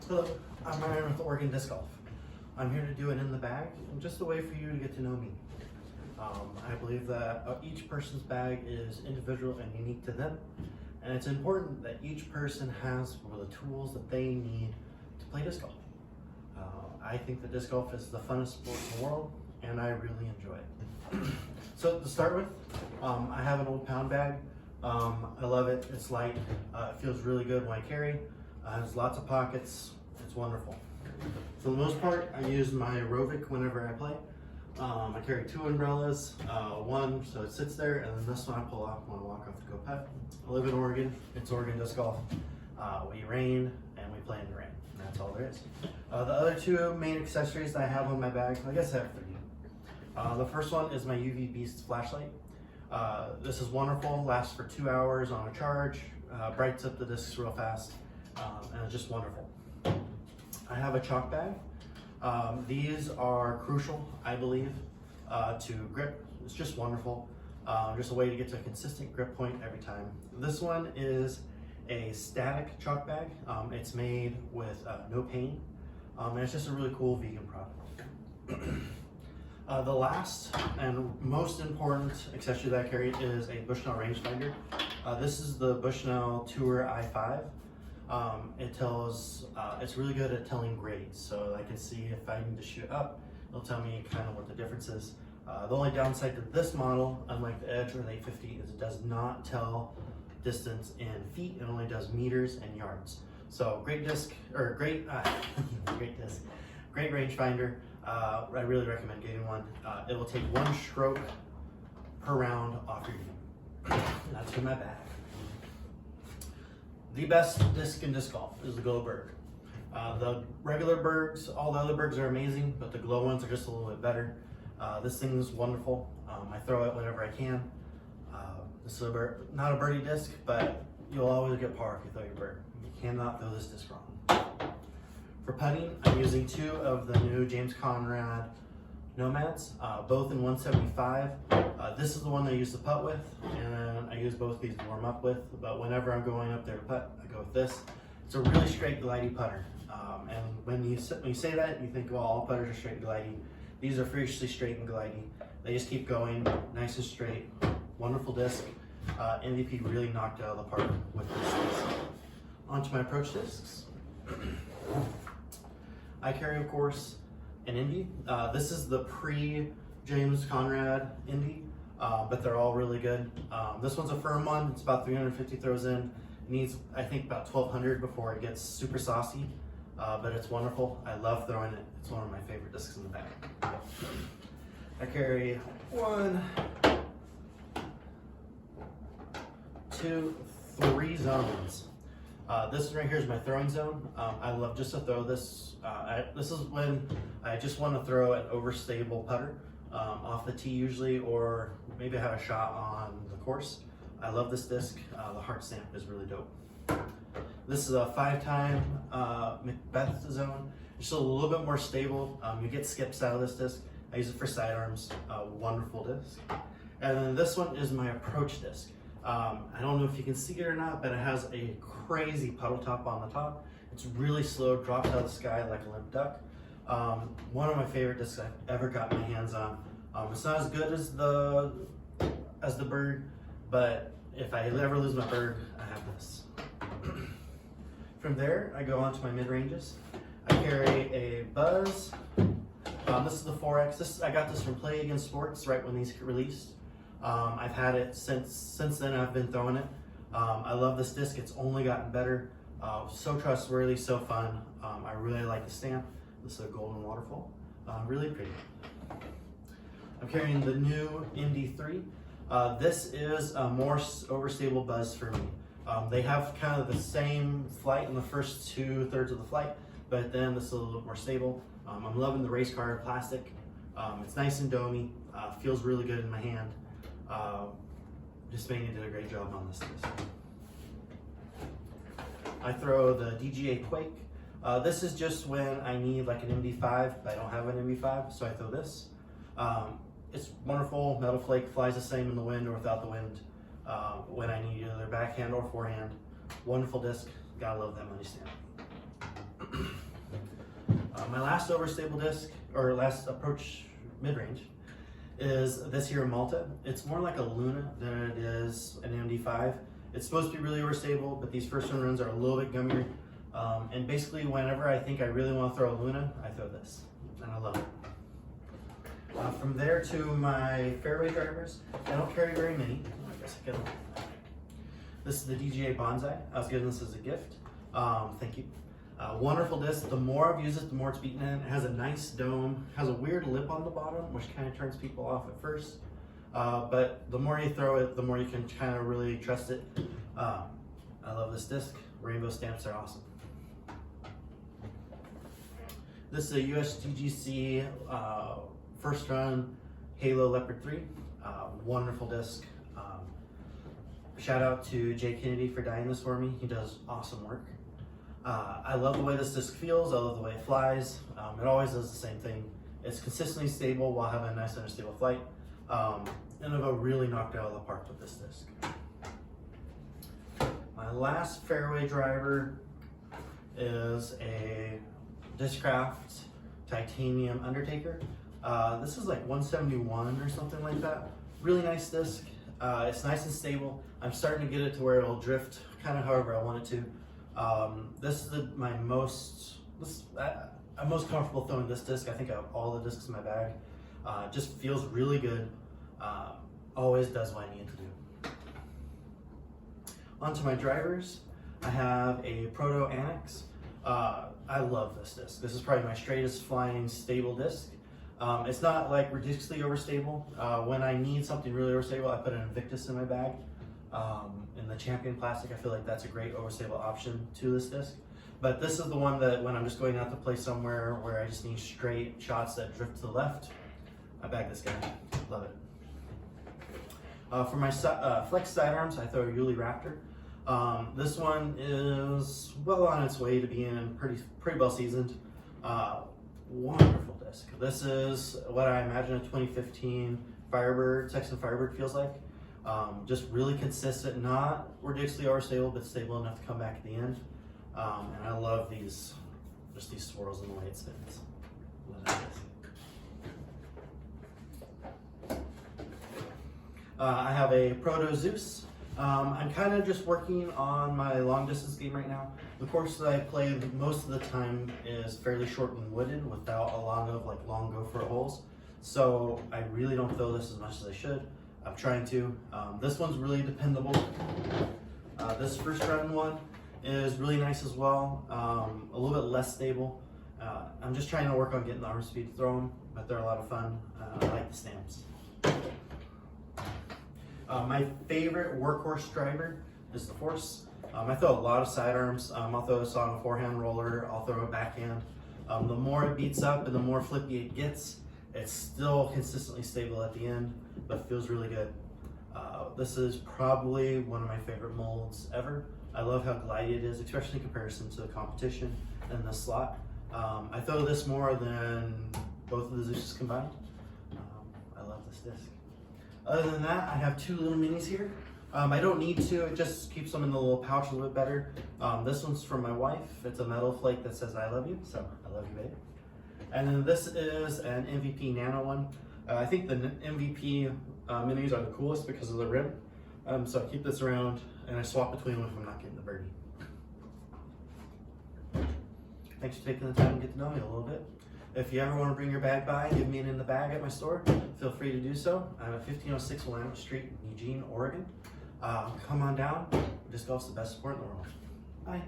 Hello, I'm Myron with Oregon Disc Golf. I'm here to do an in the bag, and just a way for you to get to know me. I believe that each person's bag is individual and unique to them, and it's important that each person has the tools that they need to play disc golf. I think that disc golf is the funnest sport in the world, and I really enjoy it. So to start with, I have an old pound bag. I love it. It's light. It feels really good when I carry. It has lots of pockets. It's wonderful. For the most part, I use my aerobic whenever I play. I carry two umbrellas, one so it sits there, and then this one I pull off when I walk off to go putt. I live in Oregon. It's Oregon Disc Golf. We rain and we play in the rain. And that's all there is. The other two main accessories that I have on my bag, I guess I have three. The first one is my UV Beast flashlight. This is wonderful, lasts for 2 hours on a charge, brights up the discs real fast, and it's just wonderful. I have a chalk bag. These are crucial, I believe, to grip. It's just wonderful. Just a way to get to a consistent grip point every time. This one is a static chalk bag. It's made with no pain, and it's just a really cool vegan product. The last and most important accessory that I carry is a Bushnell rangefinder. This is the Bushnell Tour i5. It's really good at telling grades, so I can see if I need to shoot up, it'll tell me kind of what the difference is. The only downside to this model, unlike the Edge or the 850, is it does not tell distance in feet. It only does meters and yards. So great disc, or great rangefinder. I really recommend getting one. It will take one stroke per round off your game. That's in my bag. The best disc in disc golf is the Glow Berg. The regular Bergs, all the other Bergs are amazing, but the Glow ones are just a little bit better. This thing is wonderful. I throw it whenever I can. This is not a birdie disc, but you'll always get par if you throw your Berg. You cannot throw this disc wrong. For putting, I'm using two of the new James Conrad Nomads, both in 175. This is the one I use to putt with, and I use both these to warm up with, but whenever I'm going up there to putt, I go with this. It's a really straight, glidey putter. And when you say that, you think, well, all putters are straight and glidey. These are freakishly straight and glidey. They just keep going, nice and straight, wonderful disc. MVP really knocked it out of the park with this disc. Onto my approach discs. I carry, of course, an Indy. This is the pre-James Conrad Indy, but they're all really good. This one's a firm one. It's about 350 throws in. It needs, I think, about 1,200 before it gets super saucy, but it's wonderful. I love throwing it. It's one of my favorite discs in the bag. I carry 1, 2, 3 zones. This right here is my throwing zone. I love just to throw this. This is when I just want to throw an overstable putter off the tee usually, or maybe have a shot on the course. I love this disc. The heart stamp is really dope. This is a 5-time Macbeth zone. Just a little bit more stable. You get skips out of this disc. I use it for sidearms. Wonderful disc. And then this one is my approach disc. I don't know if you can see it or not, but it has a crazy puddle top on the top. It's really slow, drops out of the sky like a limp duck. One of my favorite discs I've ever got my hands on. It's not as good as the Berg, but if I ever lose my Berg, I have this. From there, I go on to my mid-ranges. I carry a Buzz. This is the 4X. I got this from Play Against Sports right when these released. I've had it since then. I've been throwing it. I love this disc. It's only gotten better. So trustworthy, so fun. I really like the stamp. This is a golden waterfall. Really pretty. I'm carrying the new Indy 3. This is a more overstable Buzz for me. They have kind of the same flight in the first 2/3 of the flight, but then this is a little bit more stable. I'm loving the race car plastic. It's nice and domey. Feels really good in my hand. Just Manny did a great job on this disc. I throw the DGA Quake. This is just when I need like an MD5, but I don't have an MD5, so I throw this. It's wonderful. Metal flake flies the same in the wind or without the wind. When I need either backhand or forehand. Wonderful disc. Gotta love that money stamp. My last overstable disc, or last approach mid-range, is this here Malta. It's more like a Luna than it is an MD5. It's supposed to be really overstable, but these first run runs are a little bit gummier. And basically, whenever I think I really want to throw a Luna, I throw this, and I love it. From there to my fairway drivers, I don't carry very many. I guess I can. This is the DGA Bonsai. I was given this as a gift. Thank you. Wonderful disc. The more I've used it, the more it's beaten in. It has a nice dome, has a weird lip on the bottom, which kind of turns people off at first. But the more you throw it, the more you can kind of really trust it. I love this disc. Rainbow stamps are awesome. This is a USDGC first run Halo Leopard 3. Wonderful disc. Shout out to Jay Kennedy for dyeing this for me. He does awesome work. I love the way this disc feels. I love the way it flies. It always does the same thing. It's consistently stable while having a nice understable flight. And I've really knocked it out of the park with this disc. My last fairway driver is a Discraft Titanium Undertaker. This is like 171 or something like that. Really nice disc. It's nice and stable. I'm starting to get it to where it'll drift kind of however I want it to. This is I'm most comfortable throwing this disc. I think out of all the discs in my bag. Just feels really good. Always does what I need to do. Onto my drivers. I have a Proto Annex. I love this disc. This is probably my straightest flying stable disc. It's not like ridiculously overstable. When I need something really overstable, I put an Invictus in my bag. In the Champion Classic, I feel like that's a great overstable option to this disc. But this is the one that when I'm just going out to play somewhere where I just need straight shots that drift to the left, I bag this guy. Love it. For my flex sidearms, I throw a Yuli Raptor. This one is well on its way to being pretty well seasoned. Wonderful disc. This is what I imagine a 2015 Firebird, Texan Firebird feels like. Just really consistent, not ridiculously overstable, but stable enough to come back at the end. And I love these swirls and the way it spins. Love that disc. I have a Proto Zeus. I'm kind of just working on my long distance game right now. The course that I play most of the time is fairly short and wooded without a lot of like long go for it holes. So I really don't throw this as much as I should. I'm trying to. This one's really dependable. This first run one is really nice as well. A little bit less stable. I'm just trying to work on getting the arm speed to throw them, but they're a lot of fun. I like the stamps. My favorite workhorse driver is the Force. I throw a lot of sidearms. I'll throw this on a forehand roller. I'll throw a backhand. The more it beats up and the more flippy it gets, it's still consistently stable at the end, but feels really good. This is probably one of my favorite molds ever. I love how glidey it is, especially in comparison to the competition and the slot. I throw this more than both of the Zeus's combined. I love this disc. Other than that, I have two little minis here. I don't need to, it just keeps them in the little pouch a little bit better. This one's from my wife. It's a metal flake that says I love you, so I love you, babe. And then this is an MVP Nano one. I think the MVP minis are the coolest because of the rim. So I keep this around and I swap between them if I'm not getting the birdie. Thanks for taking the time to get to know me a little bit. If you ever want to bring your bag by, give me an in the bag at my store, feel free to do so. I'm at 1506 Willamette Street, Eugene, Oregon. Come on down. Disc golf's the best sport in the world. Bye.